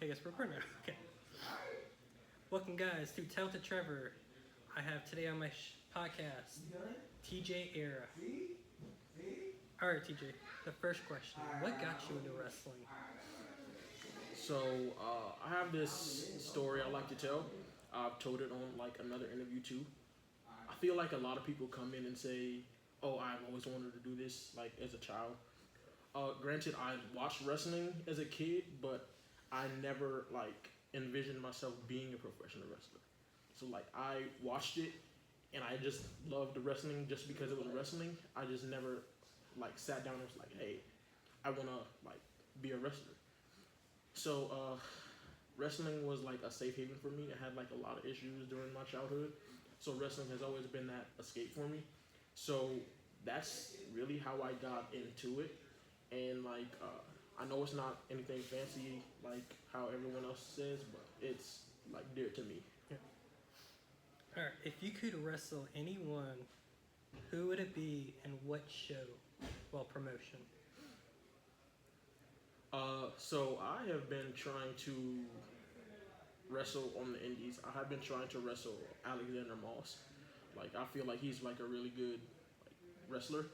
Okay, I guess we're recording now. Okay. Welcome, guys, to Talented Trevor. I have today on my podcast TJ Era. Alright, TJ, the first question. What got you into wrestling? So I have this story I like to tell. I've told it on like another interview too. I feel like a lot of people come in and say, "Oh, I've always wanted to do this," like as a child. Granted, I watched wrestling as a kid, but I never like envisioned myself being a professional wrestler. So like I watched it, and I just loved the wrestling just because it was wrestling. I just never like sat down and was like, "Hey, I wanna like be a wrestler." So wrestling was like a safe haven for me. I had like a lot of issues during my childhood, so wrestling has always been that escape for me. So that's really how I got into it, and like I know it's not anything fancy like how everyone else says, but it's like dear to me. Yeah. Alright, if you could wrestle anyone, who would it be and what show? Well, promotion. So I have been trying to wrestle on the indies. I have been trying to wrestle Alexander Moss. Like I feel like he's like a really good like, wrestler.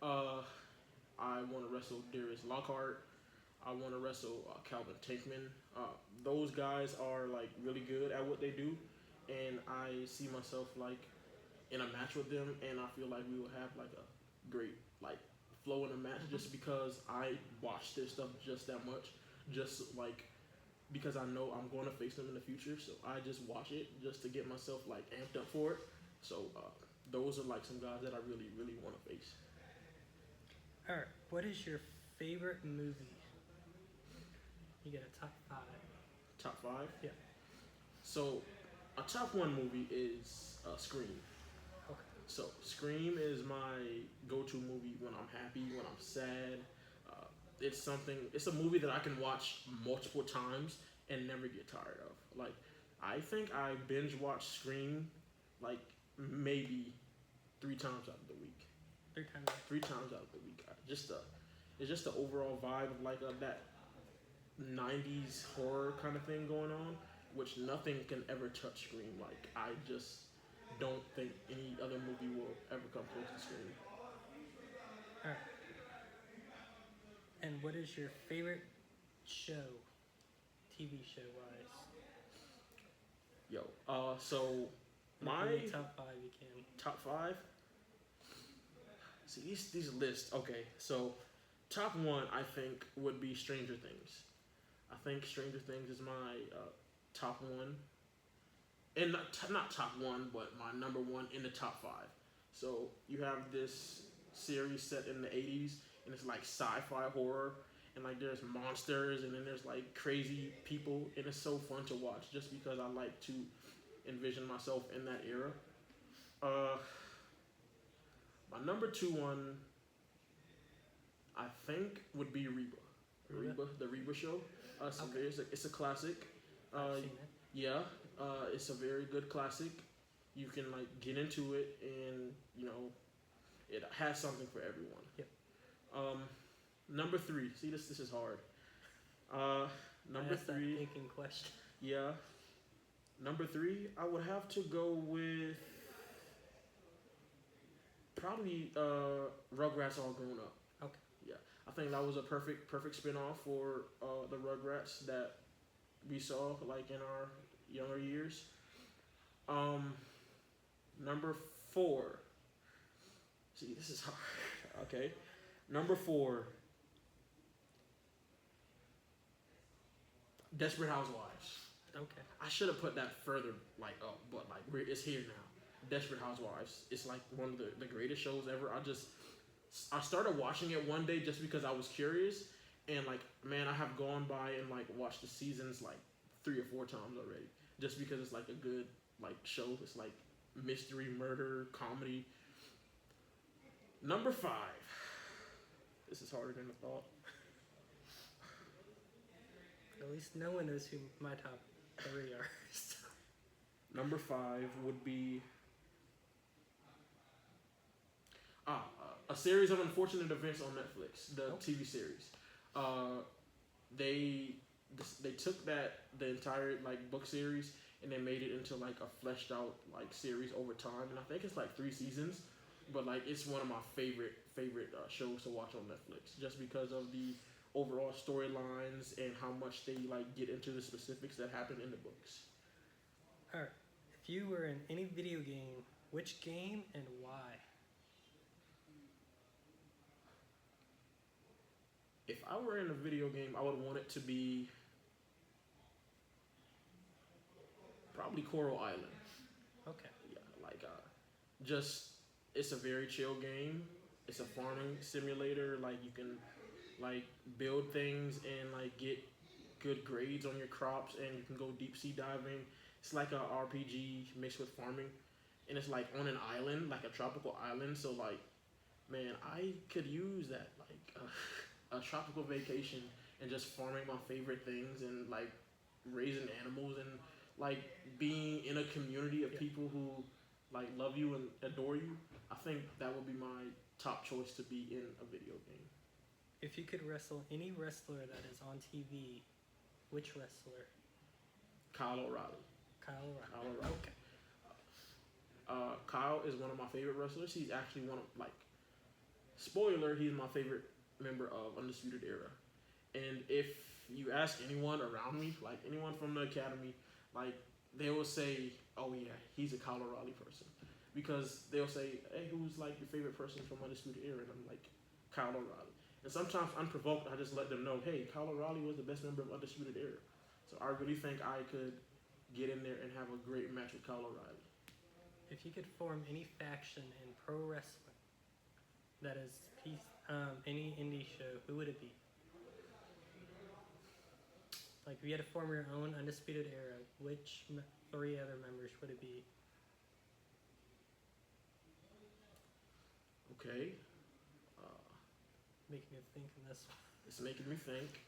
Uh, I want to wrestle Darius Lockhart. I want to wrestle Calvin Tankman. Those guys are like really good at what they do, and I see myself like in a match with them, and I feel like we will have like a great like flow in a match just because I watch their stuff just that much, just like because I know I'm going to face them in the future. So I just watch it just to get myself like amped up for it. So those are like some guys that I really really want to face. Alright, what is your favorite movie? You get a top five. Top five. Yeah. So a top one movie is Scream. Okay. So Scream is my go-to movie when I'm happy, when I'm sad. Uh, it's something. It's a movie that I can watch multiple times and never get tired of. Like I think I binge watch Scream like maybe 3 times out of the week. 3 times. 3 times out of the week. It's just the overall vibe of like that '90s horror kind of thing going on, which nothing can ever touch Scream. Like I just don't think any other movie will ever come close to Scream. Alright. And what is your favorite show? TV show wise. So my Maybe top five you can. top five. See these lists. Okay, so top one I think would be Stranger Things. I think Stranger Things is my top one, and not top one, but my number one in the top five. So you have this series set in the '80s, and it's like sci-fi horror, and like there's monsters, and then there's like crazy people, and it's so fun to watch just because I like to envision myself in that era. Uh, my number two one, I think, would be Reba. Reba? The Reba Show. Okay. It's a classic. I've Uh, seen it. yeah, it's a very good classic. You can like get into it, and you know it has something for everyone. Yep. Um, number three. See this is hard. Uh, number That's that three. thinking question. Yeah. Number three, I would have to go with probably Rugrats All Grown Up. Okay. Yeah, I think that was a perfect spinoff for the Rugrats that we saw like in our younger years. Um, number four. See, this is hard. Okay, number four. Desperate Housewives. Okay. I should have put that further like up, but like it's here now. Desperate Housewives. It's like one of the greatest shows ever. I started watching it one day just because I was curious, and like man, I have gone by and like watched the seasons like 3 or 4 times already, just because it's like a good like show. It's like mystery, murder, comedy. Number five. This is harder than I thought. At least no one knows who my top three are. So. Number five would be a series of unfortunate events on Netflix, the Oh. TV series. Uh, they they took the entire like book series and they made it into like a fleshed out like series over time, and I think it's like 3 seasons, but like it's one of my favorite shows to watch on Netflix just because of the overall storylines and how much they like get into the specifics that happen in the books. All right. If you were in any video game, which game and why? If I were in a video game, I would want it to be probably Coral Island. Okay. Yeah, like just it's a very chill game. It's a farming simulator. Like you can like build things and like get good grades on your crops, and you can go deep sea diving. It's like a RPG mixed with farming, and it's like on an island, like a tropical island. So like, man, I could use that like a tropical vacation and just farming my favorite things and like raising animals and like being in a community of people who like love you and adore you. I think that would be my top choice to be in a video game. If you could wrestle any wrestler that is on TV, which wrestler? Kyle O'Reilly. Kyle O'Reilly. Kyle O'Reilly. Okay. Kyle is one of my favorite wrestlers. He's actually one of like, spoiler, he's my favorite member of Undisputed Era. And if you ask anyone around me, like anyone from the academy, like they will say, "Oh yeah, he's a Kyle O'Reilly person," because they'll say, "Hey, who's like your favorite person from Undisputed Era?" And I'm like, Kyle O'Reilly. And sometimes unprovoked, I just let them know, "Hey, Kyle O'Reilly was the best member of Undisputed Era." So I really think I could get in there and have a great match with Kyle O'Reilly. If you could form any faction in pro wrestling that is any indie show, who would it be? Like, if you had to form your own Undisputed Era, which 3 other members would it be? Okay. Making me think in this one. It's making me think.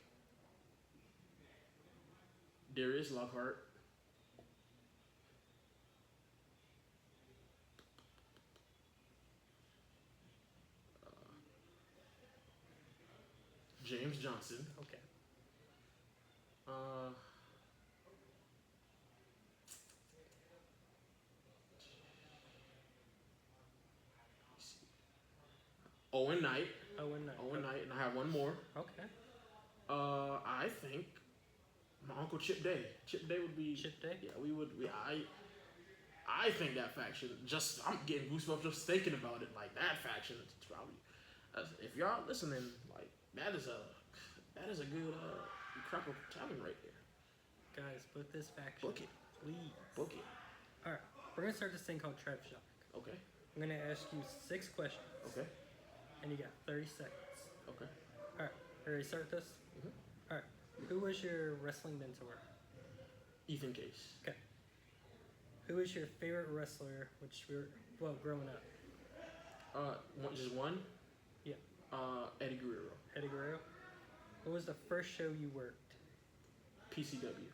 Darius Lockhart. James Johnson. Okay. Owen Knight. Owen Knight. Owen Knight, and I have one more. Okay. I think my uncle Chip Day. Chip Day would be. Chip Day? Yeah, we would. I think that faction. Just I'm getting goosebumps just thinking about it. Like that faction is probably. If y'all listening, like that is a good crop of talent right there. Guys, book this faction. Book it. Please. Book it. Alright, we're going to start this thing called Trev Shock. Okay. I'm going to ask you 6 questions. Okay. And you got 30 seconds. Okay. Alright, ready to start this? Mhm. Alright, who was your wrestling mentor? Ethan Case. Okay. Who was your favorite wrestler, growing up? Just one. Yeah. Eddie Guerrero. Eddie Guerrero? What was the first show you worked? PCW.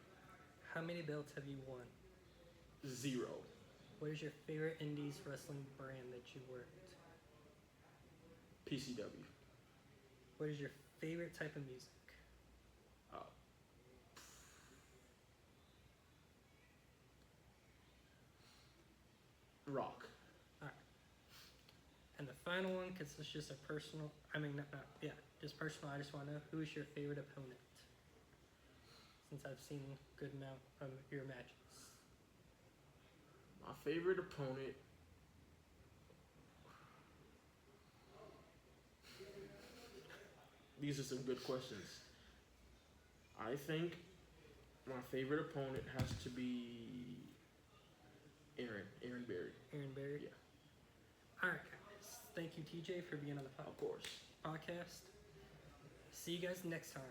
How many belts have you won? 0. What is your favorite indies wrestling brand that you worked? PCW. What is your favorite type of music? Rock. Alright. And the final one, because it's just a personal, just personal, I just want to know, who is your favorite opponent? Since I've seen a good amount of your matches. My favorite opponent. These are some good questions. I think my favorite opponent has to be Aaron Berry. Aaron Berry? Yeah. Alright, guys. Thank you, TJ, for being on the Of course. podcast. See you guys next time.